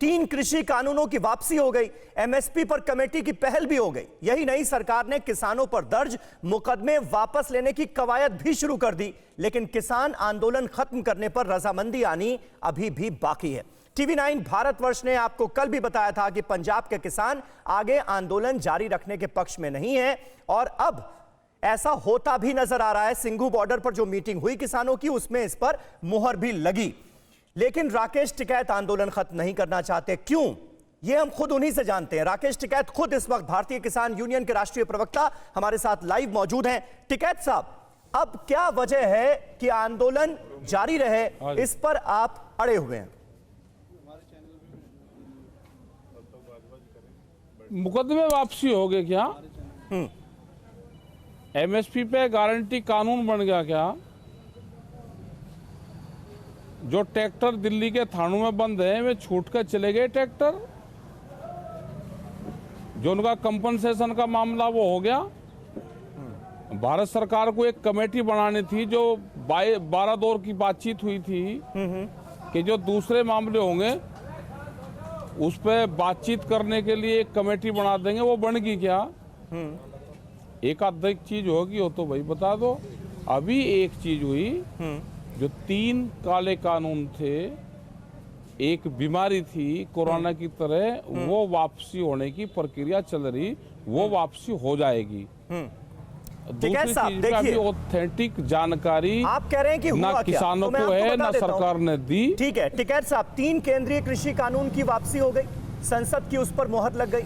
3 कृषि कानूनों की वापसी हो गई, एमएसपी पर कमेटी की पहल भी हो गई। यही नहीं, सरकार ने किसानों पर दर्ज मुकदमे वापस लेने की कवायद भी शुरू कर दी। लेकिन किसान आंदोलन खत्म करने पर रजामंदी आनी अभी भी बाकी है। टीवी 9 भारतवर्ष ने आपको कल भी बताया था कि पंजाब के किसान आगे आंदोलन जारी रखने के पक्ष में नहीं है, और अब ऐसा होता भी नजर आ रहा है। सिंघू बॉर्डर पर जो मीटिंग हुई किसानों की, उसमें इस पर मुहर भी लगी। लेकिन राकेश टिकैत आंदोलन खत्म नहीं करना चाहते। क्यों? यह हम खुद उन्हीं से जानते हैं। राकेश टिकैत खुद इस वक्त भारतीय किसान यूनियन के राष्ट्रीय प्रवक्ता हमारे साथ लाइव मौजूद हैं। टिकैत साहब, अब क्या वजह है कि आंदोलन जारी रहे, इस पर आप अड़े हुए हैं? मुकदमे वापसी हो गए क्या? एमएसपी पे गारंटी कानून बन गया क्या? जो ट्रैक्टर दिल्ली के थानों में बंद है वे छूट कर चले गए ट्रैक्टर। जो उनका कंपनसेशन का मामला वो हो गया। भारत सरकार को एक कमेटी बनानी थी, जो 12 दौर की बातचीत हुई थी कि जो दूसरे मामले होंगे उस पर बातचीत करने के लिए एक कमेटी बना देंगे। वो बन गई क्या? एक आध चीज होगी हो तो भाई बता दो। अभी एक चीज हुई, जो 3 काले कानून थे, एक बीमारी थी कोरोना की तरह, वो वापसी होने की प्रक्रिया चल रही, वो वापसी हो जाएगी। दूसरी चीज में अभी ऑथेंटिक जानकारी आप कह रहे हैं कि ना किसानों को है ना सरकार ने दी। ठीक है टिकैत साहब, 3 केंद्रीय कृषि कानून की वापसी हो गई, संसद की उस पर मोहर लग गई।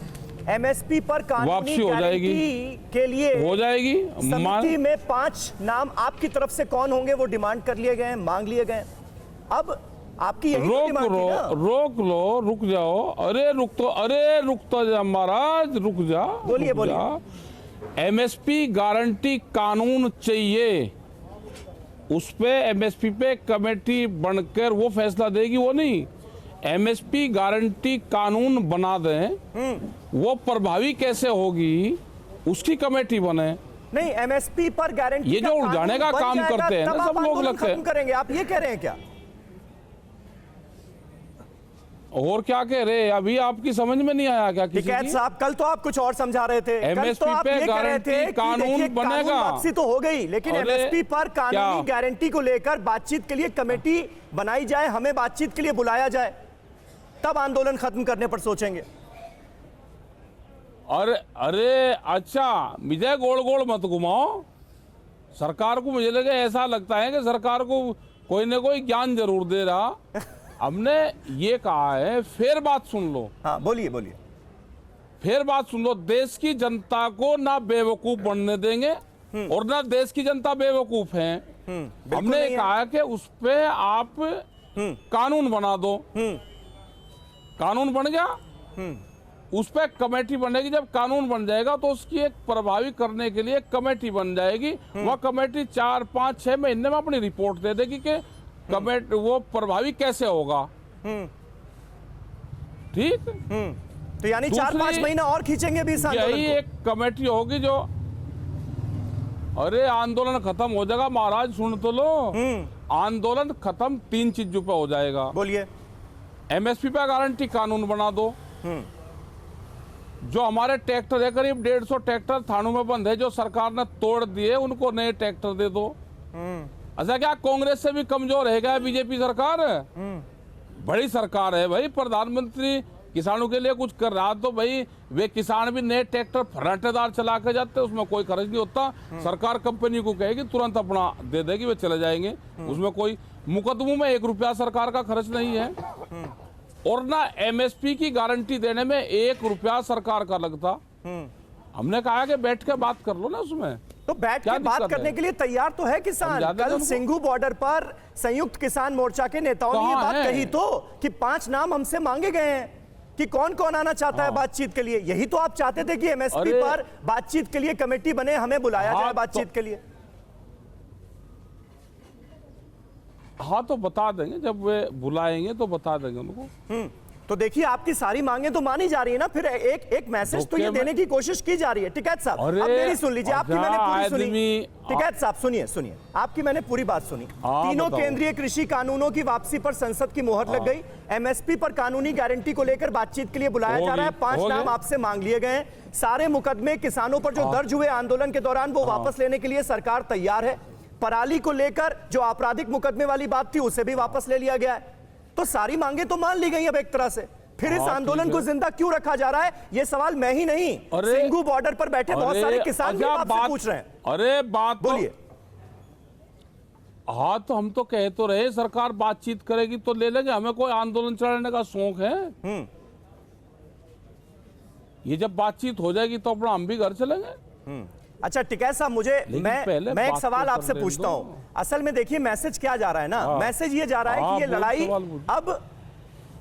एमएसपी पर कानूनी गारंटी के लिए हो जाएगी। समिति में 5 नाम आपकी तरफ से कौन होंगे वो डिमांड कर लिए गए हैं, मांग लिए गए। अब आपकी यही रोक लो, रुक जाओ। अरे रुक तो जा महाराज, रुक जा। बोलिए। एमएसपी गारंटी कानून चाहिए, उस पे एमएसपी पे कमेटी बनकर वो फैसला देगी। वो नहीं, एमएसपी गारंटी कानून बना दें, वो प्रभावी कैसे होगी उसकी कमेटी बने। नहीं, एमएसपी पर गारंटी ये जो उलझाने का काम करते हैं ना सब लोग लगते हैं। करेंगे, आप ये कह रहे हैं क्या? और क्या कह रहे हैं? अभी आपकी समझ में नहीं आया क्या? टिकैत साहब, कल तो आप कुछ और समझा रहे थे। एमएसपी तो पे गारंटी कानून बनेगा। वापसी तो हो गई, लेकिन एमएसपी पर कानूनी गारंटी को लेकर बातचीत के लिए कमेटी बनाई जाए, हमें बातचीत के लिए बुलाया जाए, तब आंदोलन खत्म करने पर सोचेंगे। अरे अच्छा, मुझे गोल गोल मत घुमाओ। सरकार को मुझे लगे, ऐसा लगता है कि सरकार को कोई न कोई ज्ञान जरूर दे रहा। हमने ये कहा है, फिर बात सुन लो। हाँ बोलिए। फिर बात सुन लो। देश की जनता को ना बेवकूफ बनने देंगे और ना देश की जनता बेवकूफ है। हमने कहा कि उस पे आप कानून बना दो। कानून बन गया, उस पर कमेटी बनेगी। जब कानून बन जाएगा तो उसकी एक प्रभावी करने के लिए कमेटी बन जाएगी। वह कमेटी 4, 5, 6 महीने में अपनी रिपोर्ट दे देगी कि कमेटी वो प्रभावी कैसे होगा। ठीक। तो यानी 4-5 महीना और खींचेंगे भी इस आंदोलन को। यही एक कमेटी होगी जो, अरे आंदोलन खत्म हो जाएगा महाराज, सुन तो लो। आंदोलन खत्म 3 चीजों पे हो जाएगा। बोलिए। एमएसपी पे गारंटी कानून बना दो। जो हमारे ट्रैक्टर है, करीब 150 ट्रैक्टर थानों में बंद है, जो सरकार ने तोड़ दिए, उनको नए ट्रैक्टर दे दो। अच्छा, क्या कांग्रेस से भी कमजोर है क्या बीजेपी सरकार? बड़ी सरकार है भाई। प्रधानमंत्री किसानों के लिए कुछ कर रहा तो भाई वे किसान भी नए ट्रैक्टर फराटेदार चला के जाते, उसमें कोई खर्च नहीं होता। सरकार कंपनी को कहेगी तुरंत अपना दे देगी, वे चले जाएंगे। उसमें कोई मुकदमों में 1 रुपया सरकार का खर्च नहीं है। और ना एमएसपी की गारंटी देने में 1 रुपया सरकार का लगता। हमने कहा कि बैठ के बात कर लो ना उसमें। तो बैठ के बात करने के लिए तैयार तो है किसान। कल सिंघू बॉर्डर पर संयुक्त किसान मोर्चा के नेताओं ने ये बात कही तो कि 5 नाम हमसे मांगे गए हैं कि कौन कौन आना चाहता है बातचीत के लिए। यही तो आप चाहते थे कि एमएसपी पर बातचीत के लिए कमेटी बने, हमें बुलाया जाए बातचीत के लिए। हाँ तो बता देंगे, जब वे बुलाएंगे तो बता देंगे उनको। तो देखिए आपकी सारी मांगे तो मानी जा रही है ना, फिर एक मैसेज तो ये देने की कोशिश की जा रही है। टिकैत साहब अब मेरी सुन लीजिए, आपकी मैंने पूरी सुनी। टिकैत साहब सुनिए, आपकी मैंने पूरी बात सुनी। तीनों केंद्रीय कृषि कानूनों की वापसी पर संसद की मोहर लग गई। एमएसपी पर कानूनी गारंटी को लेकर बातचीत के लिए बुलाया जा रहा है। 5 नाम आपसे मांग लिए गए हैं। सारे मुकदमे किसानों पर जो दर्ज हुए आंदोलन के दौरान वो वापस लेने के लिए सरकार तैयार है। पराली को लेकर जो आपराधिक मुकदमे वाली बात थी उसे भी वापस ले लिया गया है। तो सारी मांगे तो मान ली गई अब एक तरह से, फिर इस आंदोलन को जिंदा क्यों रखा जा रहा है? ये सवाल मैं ही नहीं, सिंघू बॉर्डर पर बैठे बहुत सारे किसान भी आपसे पूछ रहे हैं। अरे बात बोलिए। हाँ तो हम तो कह तो रहे सरकार बातचीत करेगी तो ले लेंगे, हमें कोई आंदोलन चलाने का शौक है? ये जब बातचीत हो जाएगी तो अपना हम भी घर चलेंगे। अच्छा टिकैत साहब मैं एक सवाल आपसे पूछता हूं। असल में देखिए मैसेज क्या जा रहा है ना, मैसेज ये जा रहा है कि ये लड़ाई अब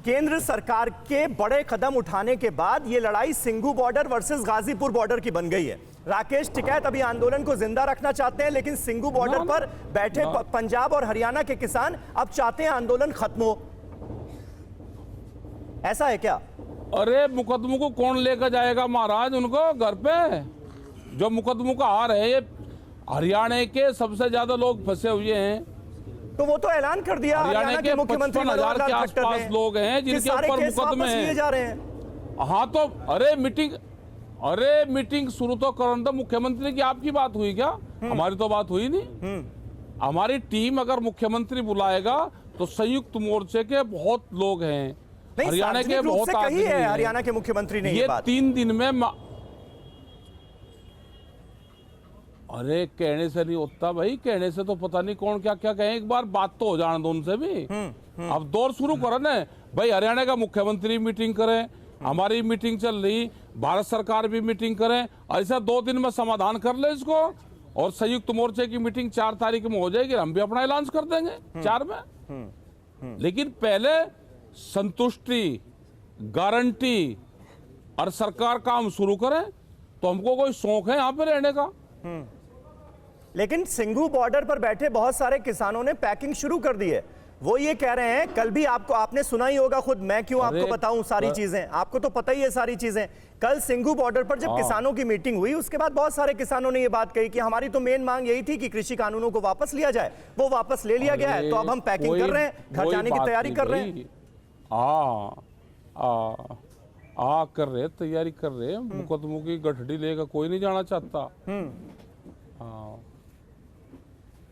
केंद्र सरकार के बड़े कदम उठाने के बाद ये लड़ाई Singhu border versus Ghazipur border की बन गई है। राकेश टिकैत अभी आंदोलन को जिंदा रखना चाहते हैं, लेकिन सिंघू बॉर्डर पर बैठे पंजाब और हरियाणा के किसान अब चाहते हैं आंदोलन खत्म हो। ऐसा है क्या? अरे मुकदमों को कौन लेकर जाएगा महाराज उनको घर पे? जो मुकदमों का हार है, ये हरियाणा के सबसे ज्यादा लोग फंसे हुए हैं। तो वो तो ऐलान कर दिया हरियाणा के मुख्यमंत्री 55,000 के आसपास लोग हैं जिनके ऊपर मुकदमे हैं। जा रहे हैं। हाँ तो मीटिंग शुरू तो करो तो मुख्यमंत्री की आपकी बात हुई क्या? हमारी तो बात हुई नहीं। हमारी टीम अगर मुख्यमंत्री बुलाएगा तो संयुक्त मोर्चे के बहुत लोग हैं, हरियाणा के बहुत आदमी हैं। हरियाणा के मुख्यमंत्री ने ये 3 दिन में अरे कहने से नहीं होता भाई, कहने से तो पता नहीं कौन क्या क्या कहे। एक बार बात तो हो जाने दो उनसे भी। अब दौर शुरू करो ना भाई, हरियाणा का मुख्यमंत्री मीटिंग करे, हमारी मीटिंग चल रही, भारत सरकार भी मीटिंग करे, ऐसा 2 दिन में समाधान कर ले इसको। और संयुक्त मोर्चे की मीटिंग 4 तारीख में हो जाएगी, हम भी अपना ऐलान कर देंगे 4 में। लेकिन पहले संतुष्टि, गारंटी और सरकार काम शुरू करे, तो हमको कोई शौक है यहाँ पे रहने का? लेकिन सिंघू बॉर्डर पर बैठे बहुत सारे किसानों ने पैकिंग शुरू कर दी है। वो ये कह रहे हैं, कल भी आपने सुना ही होगा खुद, मैं क्यों आपको बताऊं सारी चीजें, आपको तो पता ही है सारी चीजें। कल सिंघू बॉर्डर पर जब किसानों की मीटिंग हुई उसके बाद बहुत सारे किसानों ने ये बात कही कि हमारी तो मेन मांग यही थी कि कृषि कानूनों को वापस लिया जाए। वो वापस ले लिया गया है, तो अब हम पैकिंग कर रहे हैं, घर जाने की तैयारी कर रहे हैं। कर रहे, तैयारी कर रहे। मुकदमों की गठड़ी लेकर कोई नहीं जाना चाहता।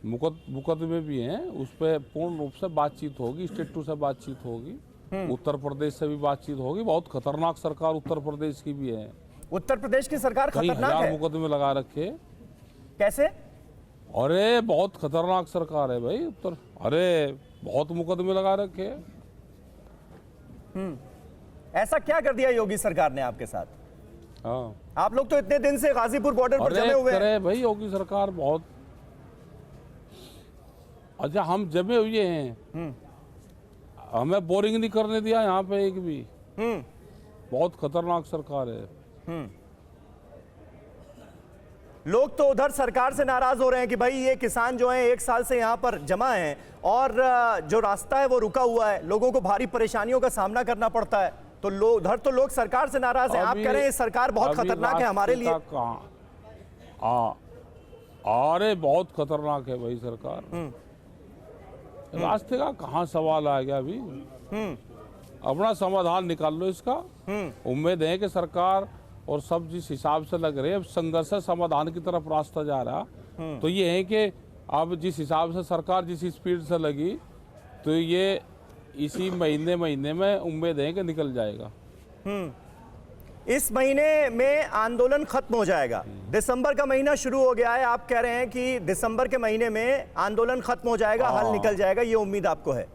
मुकदमे भी हैं, उस पर पूर्ण रूप से बातचीत होगी, स्टेट टू से बातचीत होगी, उत्तर प्रदेश से भी बातचीत होगी। बहुत खतरनाक सरकार उत्तर प्रदेश की भी है। उत्तर प्रदेश की सरकार खतरनाक है? मुकदमे लगा रखे। कैसे? अरे बहुत खतरनाक सरकार है भाई उत्तर, अरे बहुत मुकदमे लगा रखे। ऐसा क्या कर दिया योगी सरकार ने आपके साथ? हाँ, आप लोग तो इतने दिन से गाजीपुर बॉर्डर पर जमे हुए हैं। भाई योगी सरकार बहुत, अच्छा हम जमे हुए हैं, हमें बोरिंग नहीं करने दिया यहाँ पे एक भी। बहुत खतरनाक सरकार है। लोग तो उधर सरकार से नाराज हो रहे हैं कि भाई ये किसान जो हैं 1 साल से यहाँ पर जमा हैं और जो रास्ता है वो रुका हुआ है, लोगों को भारी परेशानियों का सामना करना पड़ता है। तो उधर तो लोग सरकार से नाराज हैं, आप कह रहे हैं सरकार बहुत खतरनाक है हमारे लिए। अरे बहुत खतरनाक है भाई सरकार। रास्ते का कहाँ सवाल आ गया अभी? अपना समाधान निकाल लो इसका। उम्मीद है कि सरकार और सब जिस हिसाब से लग रहे हैं संघर्ष से समाधान की तरफ रास्ता जा रहा, तो ये है कि अब जिस हिसाब से सरकार जिस स्पीड से लगी, तो ये इसी महीने में उम्मीद है कि निकल जाएगा। इस महीने में आंदोलन खत्म हो जाएगा। दिसंबर का महीना शुरू हो गया है, आप कह रहे हैं कि दिसंबर के महीने में आंदोलन खत्म हो जाएगा, हल निकल जाएगा, ये उम्मीद आपको है?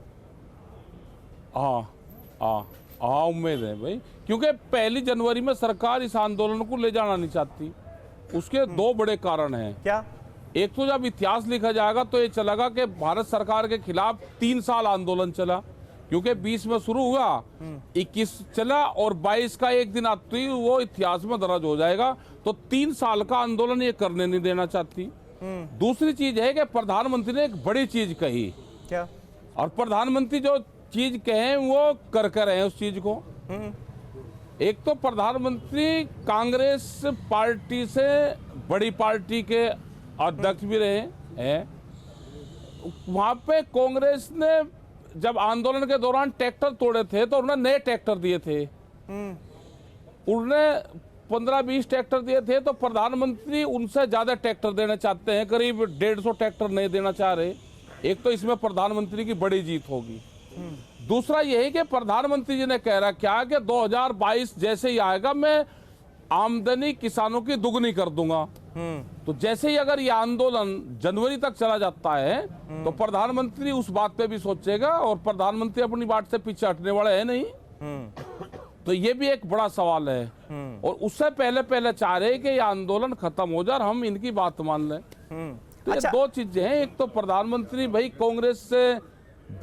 हाँ उम्मीद है भाई, क्योंकि 1 जनवरी में सरकार इस आंदोलन को ले जाना नहीं चाहती। उसके 2 बड़े कारण हैं। क्या? एक तो जब इतिहास लिखा जाएगा तो ये चलेगा कि भारत सरकार के खिलाफ 3 साल आंदोलन चला, क्योंकि 20 में शुरू हुआ, 21 चला और 22 का एक दिन आते ही वो इतिहास में दर्ज हो जाएगा। तो 3 साल का आंदोलन ये करने नहीं देना चाहती। दूसरी चीज है कि प्रधानमंत्री ने एक बड़ी चीज कही। क्या? और प्रधानमंत्री जो चीज कहें वो कर रहे हैं उस चीज को। एक तो प्रधानमंत्री कांग्रेस पार्टी से बड़ी पार्टी के अध्यक्ष भी रहे हैं। वहां पे कांग्रेस ने जब आंदोलन के दौरान ट्रैक्टर तोड़े थे तो उन्होंने नए ट्रैक्टर दिए थे। उन्होंने 15-20 ट्रैक्टर दिए थे, तो प्रधानमंत्री उनसे ज्यादा ट्रैक्टर देना चाहते हैं, करीब 150 ट्रैक्टर नहीं देना चाह रहे। एक तो इसमें प्रधानमंत्री की बड़ी जीत होगी। दूसरा यही कि प्रधानमंत्री जी ने कह रखा कि 2022 जैसे ही आएगा मैं आमदनी किसानों की दुगनी कर दूंगा। तो जैसे ही अगर ये आंदोलन जनवरी तक चला जाता है तो प्रधानमंत्री उस बात पे भी सोचेगा, और प्रधानमंत्री अपनी बात से पीछे हटने वाले है नहीं। तो ये भी एक बड़ा सवाल है, और उससे पहले चाह रहे कि ये आंदोलन खत्म हो जाए और हम इनकी बात मान लें। तो ये दो चीजें हैं, एक तो प्रधानमंत्री भाई कांग्रेस से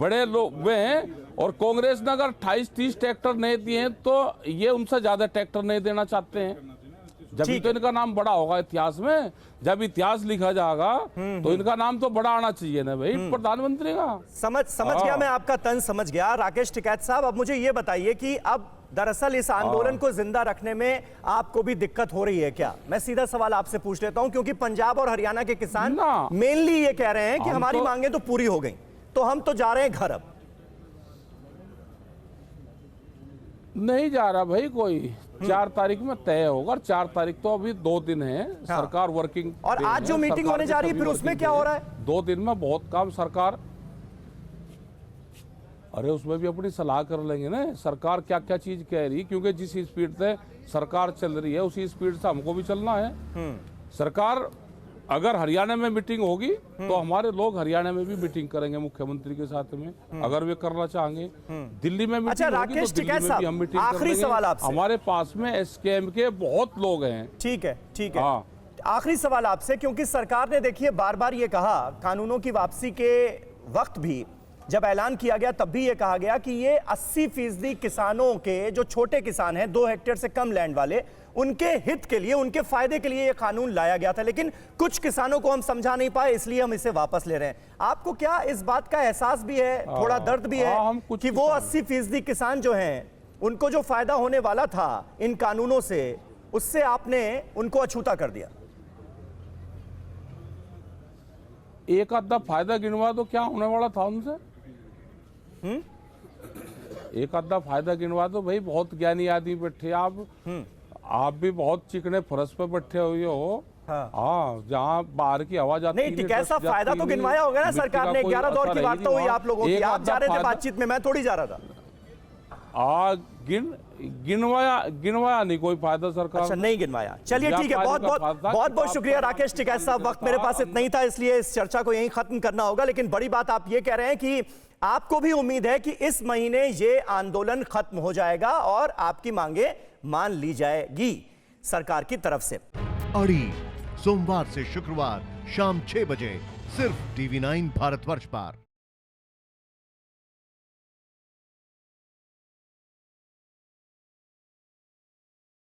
बड़े लोग वे हैं, और कांग्रेस ने अगर 28-30 ट्रैक्टर नहीं दिए हैं तो ये उनसे ज्यादा ट्रैक्टर नहीं देना चाहते हैं। जब तो इनका नाम बड़ा होगा इतिहास में, जब इतिहास लिखा जाएगा तो इनका नाम तो बड़ा आना चाहिए ना भाई प्रधानमंत्री का। समझ गया, मैं आपका तंज समझ गया। राकेश टिकैत साहब, अब मुझे ये बताइए कि अब दरअसल इस आंदोलन को जिंदा रखने में आपको भी दिक्कत हो रही है क्या? मैं सीधा सवाल आपसे पूछ लेता हूं, क्योंकि पंजाब और हरियाणा के किसान मेनली ये कह रहे हैं कि हमारी मांगे तो पूरी हो गई, तो हम तो जा रहे हैं घर। अब नहीं जा रहा भाई कोई, 4 तारीख में तय होगा, और 4 तारीख तो अभी 2 दिन है। सरकार वर्किंग, और आज जो मीटिंग होने जा रही है फिर उसमें क्या हो रहा है? 2 दिन में बहुत काम सरकार, अरे उसमें भी अपनी सलाह कर लेंगे ना सरकार क्या क्या चीज कह रही, क्योंकि जिस स्पीड से सरकार चल रही है उसी स्पीड से हमको भी चलना है। सरकार अगर हरियाणा में मीटिंग होगी तो हमारे लोग हरियाणा में भी मीटिंग करेंगे मुख्यमंत्री के साथ में, अगर वे करना चाहेंगे। दिल्ली में मीटिंग होगी तो दिल्ली में भी हम मीटिंग आखिरी सवाल आपसे, हमारे पास में एसकेएम के बहुत लोग हैं। ठीक है आखिरी सवाल आपसे, क्योंकि सरकार ने देखिए बार बार ये कहा, कानूनों की वापसी के वक्त भी जब ऐलान किया गया तब भी ये कहा गया कि ये 80% किसानों के, जो छोटे किसान हैं 2 हेक्टेयर से कम लैंड वाले, उनके हित के लिए, उनके फायदे के लिए ये कानून लाया गया था। लेकिन कुछ किसानों को हम समझा नहीं पाए, इसलिए हम इसे वापस ले रहे हैं। आपको क्या इस बात का एहसास भी है, थोड़ा दर्द भी है कि वो 80% किसान जो हैं उनको जो फायदा होने वाला था इन कानूनों से, उससे आपने उनको अछूता कर दिया? एक आधा फायदा गिनवा दो, क्या होने वाला था उनसे? एक आधा फायदा गिनवा दो भाई, बहुत ज्ञानी आदमी बैठे आप भी बहुत चिकने फरस पे बैठे हुए हो। हाँ, जहाँ बाहर की आवाज आती नहीं, कैसा फायदा तो गिनवाया होगा ना सरकार ने। 11 दौर की वार्ता हुई आप लोगों की, आप जा रहे थे बातचीत में, मैं थोड़ी जा रहा था। गिनवाया नहीं कोई फायदा सरकार। अच्छा, नहीं गिनवाया, चलिए ठीक है। बहुत शुक्रिया राकेश टिकैत साहब। वक्त मेरे पास इतना ही था, इसलिए इस चर्चा को यहीं खत्म करना होगा। लेकिन बड़ी बात आप ये कह रहे हैं कि आपको भी उम्मीद है कि इस महीने ये आंदोलन खत्म हो जाएगा और आपकी मांगे मान ली जाएगी सरकार की तरफ से। अड़ी सोमवार से शुक्रवार शाम 6 बजे सिर्फ TV9 भारतवर्ष पर।